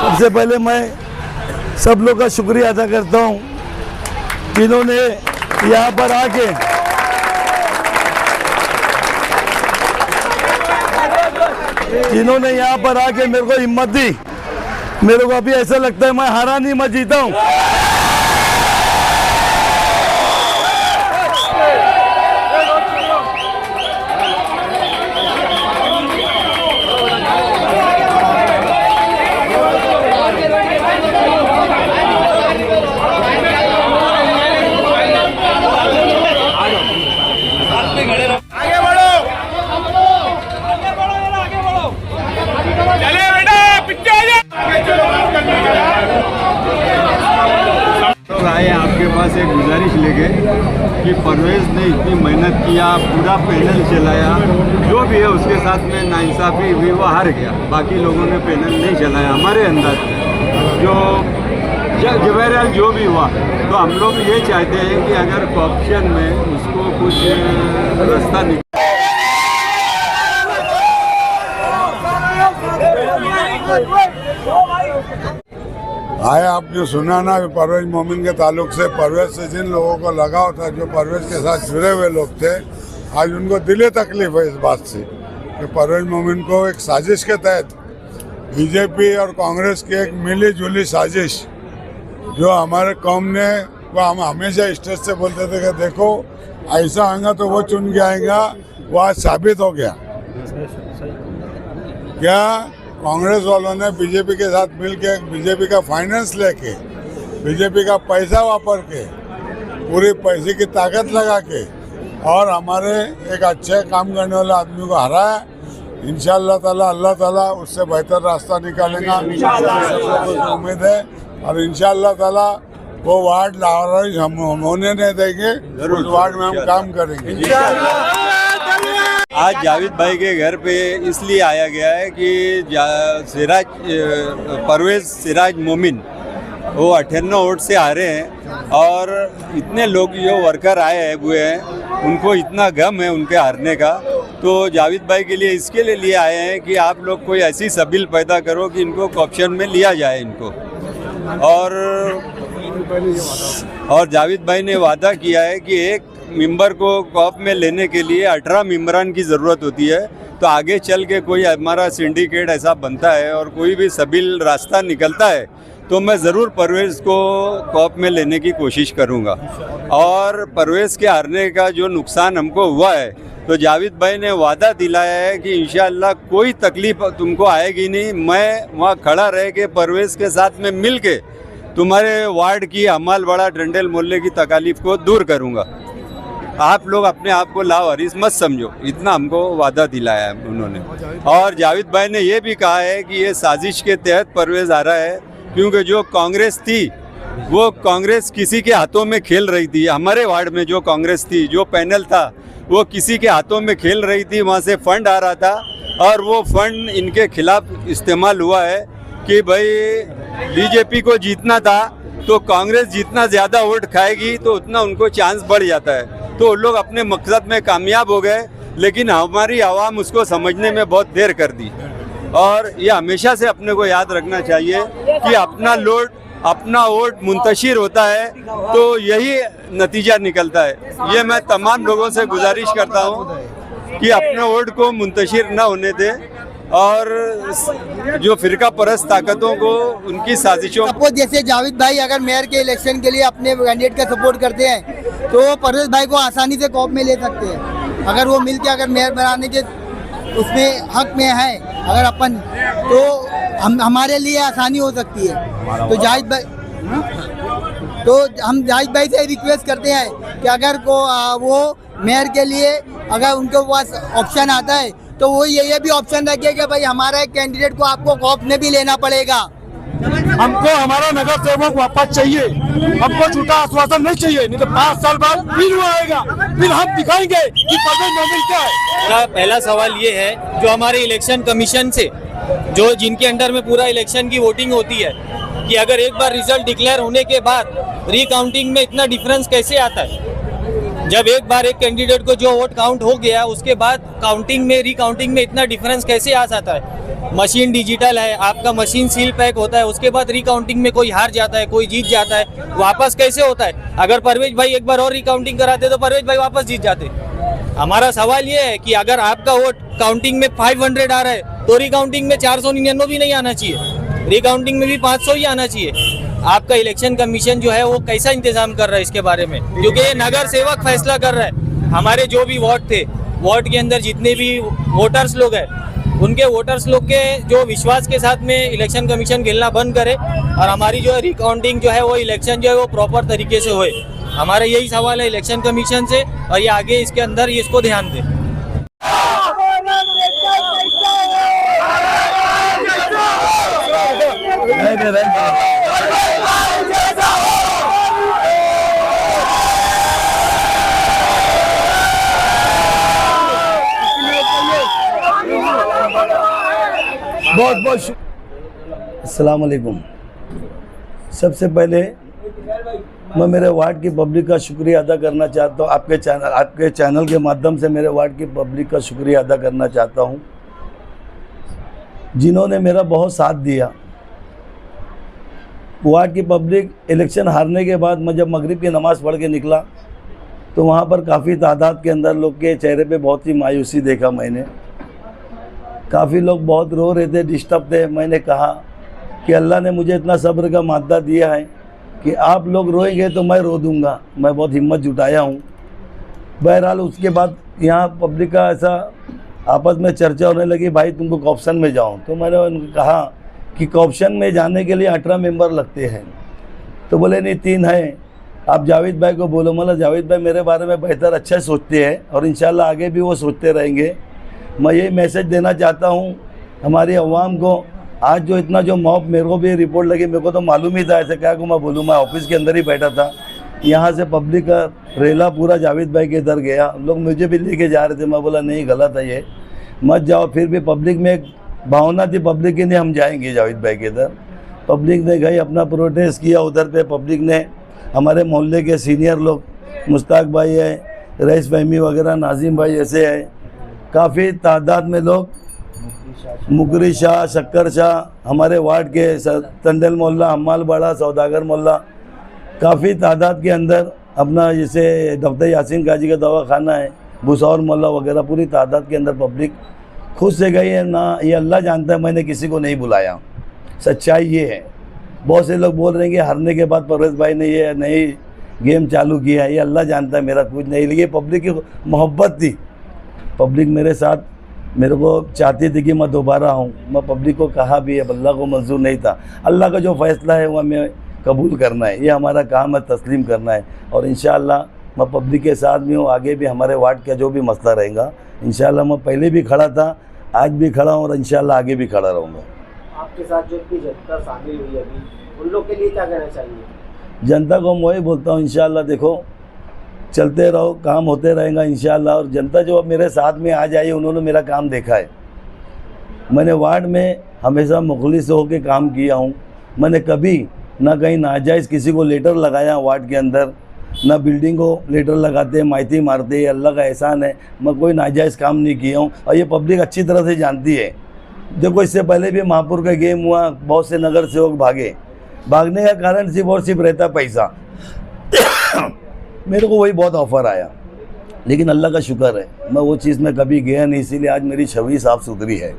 सबसे पहले मैं सब लोग का शुक्रिया अदा करता हूँ जिन्होंने यहाँ पर आके मेरे को हिम्मत दी। मेरे को अभी ऐसा लगता है मैं हारा नहीं, मैं जीता हूँ। आपके पास एक गुजारिश लेके कि परवेज ने इतनी मेहनत किया, पूरा पैनल चलाया, जो भी है उसके साथ में नाइंसाफ़ी हुई, वो हार गया। बाकी लोगों ने पैनल नहीं चलाया। हमारे अंदाज जो बहरहाल जो भी हुआ, तो हम लोग ये चाहते हैं कि अगर करप्शन में उसको कुछ रास्ता निकले। आया आपने सुना ना परवेज मोमिन के ताल्लुक से, परवेज से जिन लोगों को लगाव था, जो परवेज के साथ जुड़े हुए लोग थे, आज उनको दिली तकलीफ है इस बात से कि परवेज मोमिन को एक साजिश के तहत बीजेपी और कांग्रेस की एक मिली जुली साजिश, जो हमारे कौम ने, वो हम हमेशा स्टेज से बोलते थे कि देखो ऐसा आएगा तो वो चुन के आएगा, वो आज साबित हो गया। क्या कांग्रेस वालों ने बीजेपी के साथ मिलके, बीजेपी का फाइनेंस लेके, बीजेपी का पैसा वापर के, पूरी पैसे की ताकत लगा के और हमारे एक अच्छे काम करने वाले आदमी को हराया। इंशाअल्लाह ताला अल्लाह ताला उससे बेहतर रास्ता निकालेगा, उम्मीद है। और इंशाअल्लाह ताला वो वार्ड लाहौर हम होने नहीं देंगे, उस वार्ड में हम काम करेंगे। आज जावेद भाई के घर पे इसलिए आया गया है कि परवेज सिराज मोमिन वो 58 वोट से हारे हैं और इतने लोग जो वर्कर आए हुए हैं उनको इतना गम है उनके हारने का। तो जावेद भाई के लिए इसके लिए आए हैं कि आप लोग कोई ऐसी सबील पैदा करो कि इनको ऑप्शन में लिया जाए इनको। और जावेद भाई ने वादा किया है कि एक मेंबर को कॉप में लेने के लिए 18 मेंबरान की ज़रूरत होती है। तो आगे चल के कोई हमारा सिंडिकेट ऐसा बनता है और कोई भी सबील रास्ता निकलता है तो मैं ज़रूर परवेज़ को कॉप में लेने की कोशिश करूँगा। और परवेज़ के हारने का जो नुकसान हमको हुआ है, तो जावेद भाई ने वादा दिलाया है कि इंशाअल्लाह कोई तकलीफ़ तुमको आएगी नहीं, मैं वहाँ खड़ा रह के परवेज़ के साथ में मिल के तुम्हारे वार्ड की हमालवाड़ा डंडेल मोहल्ले की तकालीफ को दूर करूँगा। आप लोग अपने आप को लावारिस मत समझो, इतना हमको वादा दिलाया है उन्होंने। और जावेद भाई ने ये भी कहा है कि ये साजिश के तहत परवेज़ आ रहा है, क्योंकि जो कांग्रेस थी वो कांग्रेस किसी के हाथों में खेल रही थी। हमारे वार्ड में जो कांग्रेस थी, जो पैनल था, वो किसी के हाथों में खेल रही थी। वहाँ से फंड आ रहा था और वो फंड इनके खिलाफ इस्तेमाल हुआ है कि भाई बीजेपी को जीतना था तो कांग्रेस जितना ज़्यादा वोट खाएगी तो उतना उनको चांस बढ़ जाता है। तो वो लोग अपने मकसद में कामयाब हो गए, लेकिन हमारी आवाम उसको समझने में बहुत देर कर दी। और ये हमेशा से अपने को याद रखना चाहिए कि अपना वोट मुंतशिर होता है तो यही नतीजा निकलता है। ये मैं तमाम लोगों से गुजारिश करता हूँ कि अपने वोट को मुंतशिर न होने दें और जो फिरका परस्त ताकतों को उनकी साजिशों। सपोज जैसे जावेद भाई अगर मेयर के इलेक्शन के लिए अपने कैंडिडेट का सपोर्ट करते हैं तो परवेज भाई को आसानी से कॉप में ले सकते हैं। अगर वो मिलके अगर मेयर बनाने के उसमें हक में है अगर अपन, तो हमारे लिए आसानी हो सकती है। तो जावेद भाई से रिक्वेस्ट करते हैं कि अगर वो मेयर के लिए अगर उनके पास ऑप्शन आता है तो वो ये भी ऑप्शन रखे कि भाई हमारा एक कैंडिडेट को आपको कॉप में भी लेना पड़ेगा। हमको हमारा नगर सेवक वापस चाहिए, हमको झूठा आश्वासन नहीं चाहिए, नहीं तो 5 साल बाद फिर वो आएगा, फिर हम दिखाएंगे कि परवेज मोमिन क्या है। मेरा पहला सवाल ये है, जो हमारे इलेक्शन कमीशन से जो जिनके अंडर में पूरा इलेक्शन की वोटिंग होती है, कि अगर एक बार रिजल्ट डिक्लेयर होने के बाद रिकाउंटिंग में इतना डिफरेंस कैसे आता है? जब एक बार एक कैंडिडेट को जो वोट काउंट हो गया उसके बाद काउंटिंग में रिकाउंटिंग में इतना डिफरेंस कैसे आ जाता है? मशीन डिजिटल है, आपका मशीन सील पैक होता है, उसके बाद रिकाउंटिंग में कोई हार जाता है, कोई जीत जाता है, वापस कैसे होता है? अगर परवेज भाई एक बार और रिकाउंटिंग कराते तो परवेज भाई वापस जीत जाते। हमारा सवाल ये है कि अगर आपका वोट काउंटिंग में 500 आ रहा है तो रिकाउंटिंग में 499 भी नहीं आना चाहिए, रिकाउंटिंग में भी 500 ही आना चाहिए। आपका इलेक्शन कमीशन जो है वो कैसा इंतजाम कर रहा है इसके बारे में? क्योंकि ये नगर सेवक फैसला कर रहा है। हमारे जो भी वार्ड थे, वार्ड के अंदर जितने भी वोटर्स लोग हैं, उनके वोटर्स लोग के जो विश्वास के साथ में इलेक्शन कमीशन खेलना बंद करे और हमारी जो है रिकाउंटिंग जो है वो इलेक्शन जो है वो प्रॉपर तरीके से होए। हमारा यही सवाल है इलेक्शन कमीशन से, और ये आगे इसके अंदर इसको ध्यान दे। बहुत बहुत अस्सलाम वालेकुम। सबसे पहले मैं मेरे वार्ड की पब्लिक का शुक्रिया अदा करना चाहता हूँ। आपके चैनल के माध्यम से मेरे वार्ड की पब्लिक का शुक्रिया अदा करना चाहता हूँ, जिन्होंने मेरा बहुत साथ दिया। वार्ड की पब्लिक इलेक्शन हारने के बाद मैं जब मगरिब की नमाज़ पढ़ के निकला तो वहाँ पर काफ़ी तादाद के अंदर लोग के चेहरे पे बहुत ही मायूसी देखा मैंने। काफ़ी लोग बहुत रो रहे थे, डिस्टर्ब थे। मैंने कहा कि अल्लाह ने मुझे इतना सब्र का मादा दिया है कि आप लोग रोएंगे तो मैं रो दूँगा। मैं बहुत हिम्मत जुटाया हूँ। बहरहाल उसके बाद यहाँ पब्लिक का ऐसा आपस में चर्चा होने लगी, भाई तुमको कॉप्शन में जाओ। तो मैंने उनको कहा कि कॉप्शन में जाने के लिए 18 मेंबर लगते हैं। तो बोले नहीं 3 हैं, आप जावेद भाई को बोलो। मतलब जावेद भाई मेरे बारे में बेहतर अच्छा सोचते हैं और इंशाल्लाह आगे भी वो सोचते रहेंगे। मैं ये मैसेज देना चाहता हूँ हमारी अवाम को। आज जो इतना जो मॉब, मेरे को भी रिपोर्ट लगी, मेरे को तो मालूम ही था, ऐसे क्या को मैं बोलूँ, मैं ऑफिस के अंदर ही बैठा था। यहाँ से पब्लिक का रेला पूरा जावेद भाई के इधर गया, लोग मुझे भी लेके जा रहे थे। मैं बोला नहीं, गलत है ये, मत जाओ। फिर भी पब्लिक में एक भावना थी पब्लिक की, नहीं हम जाएंगे जावेद भाई के इधर। पब्लिक ने गई, अपना प्रोटेस्ट किया उधर पे। पब्लिक ने, हमारे मोहल्ले के सीनियर लोग, मुश्ताक भाई है, रईस फहमी वगैरह, नाजिम भाई ऐसे है, काफ़ी तादाद में लोग, मुकरी शाह, शक्कर शाह, हमारे वार्ड के टंडल मोहल्ला, हम्माल बाड़ा, सौदागर मोहल्ला, काफ़ी तादाद के अंदर अपना जैसे डॉक्टर यासीन काजी का दवाखाना है, भुसौर मोहल्ला वगैरह, पूरी तादाद के अंदर पब्लिक खुद से गई है ना। ये अल्लाह जानता है, मैंने किसी को नहीं बुलाया। सच्चाई ये है। बहुत से लोग बोल रहे हैं कि हारने के बाद परवेज भाई ने ये नई गेम चालू किया है, ये अल्लाह जानता है, मेरा कुछ नहीं। ये पब्लिक की मोहब्बत थी। पब्लिक मेरे साथ, मेरे को चाहती थी कि मैं दोबारा आऊँ। मैं पब्लिक को कहा भी है, अल्लाह को मंजूर नहीं था। अल्लाह का जो फ़ैसला है वो हमें कबूल करना है, ये हमारा काम है, तस्लीम करना है। और इंशाअल्लाह मैं पब्लिक के साथ भी हूँ, आगे भी हमारे वार्ड का जो भी मसला रहेगा इंशाअल्लाह, मैं पहले भी खड़ा था, आज भी खड़ा हूँ और इंशाअल्लाह आगे भी खड़ा रहूँगा। आपके साथ जो इतनी जनता शामिल हुई अभी, उन लोग के लिए क्या कहना चाहिए? जनता को मैं वही बोलता हूँ, इंशाअल्लाह देखो चलते रहो, काम होते रहेगा इंशाअल्लाह। और जनता जो अब मेरे साथ में आ जाए, उन्होंने मेरा काम देखा है। मैंने वार्ड में हमेशा मुखलिस होकर काम किया हूँ। मैंने कभी ना कहीं नाजायज़ किसी को लेटर लगाया वार्ड के अंदर, ना बिल्डिंग को लेटर लगाते, माइती मारते, अल्लाह का एहसान है, मैं कोई नाजायज़ काम नहीं किया हूँ। और ये पब्लिक अच्छी तरह से जानती है। देखो इससे पहले भी महापुर का गेम हुआ, बहुत से नगर सेवक भागे। भागने का कारण सिर्फ और सिर्फ रहता पैसा। मेरे को वही बहुत ऑफ़र आया, लेकिन अल्लाह का शुक्र है मैं वो चीज़ में कभी गया नहीं, इसीलिए आज मेरी छवि साफ़ सुथरी है।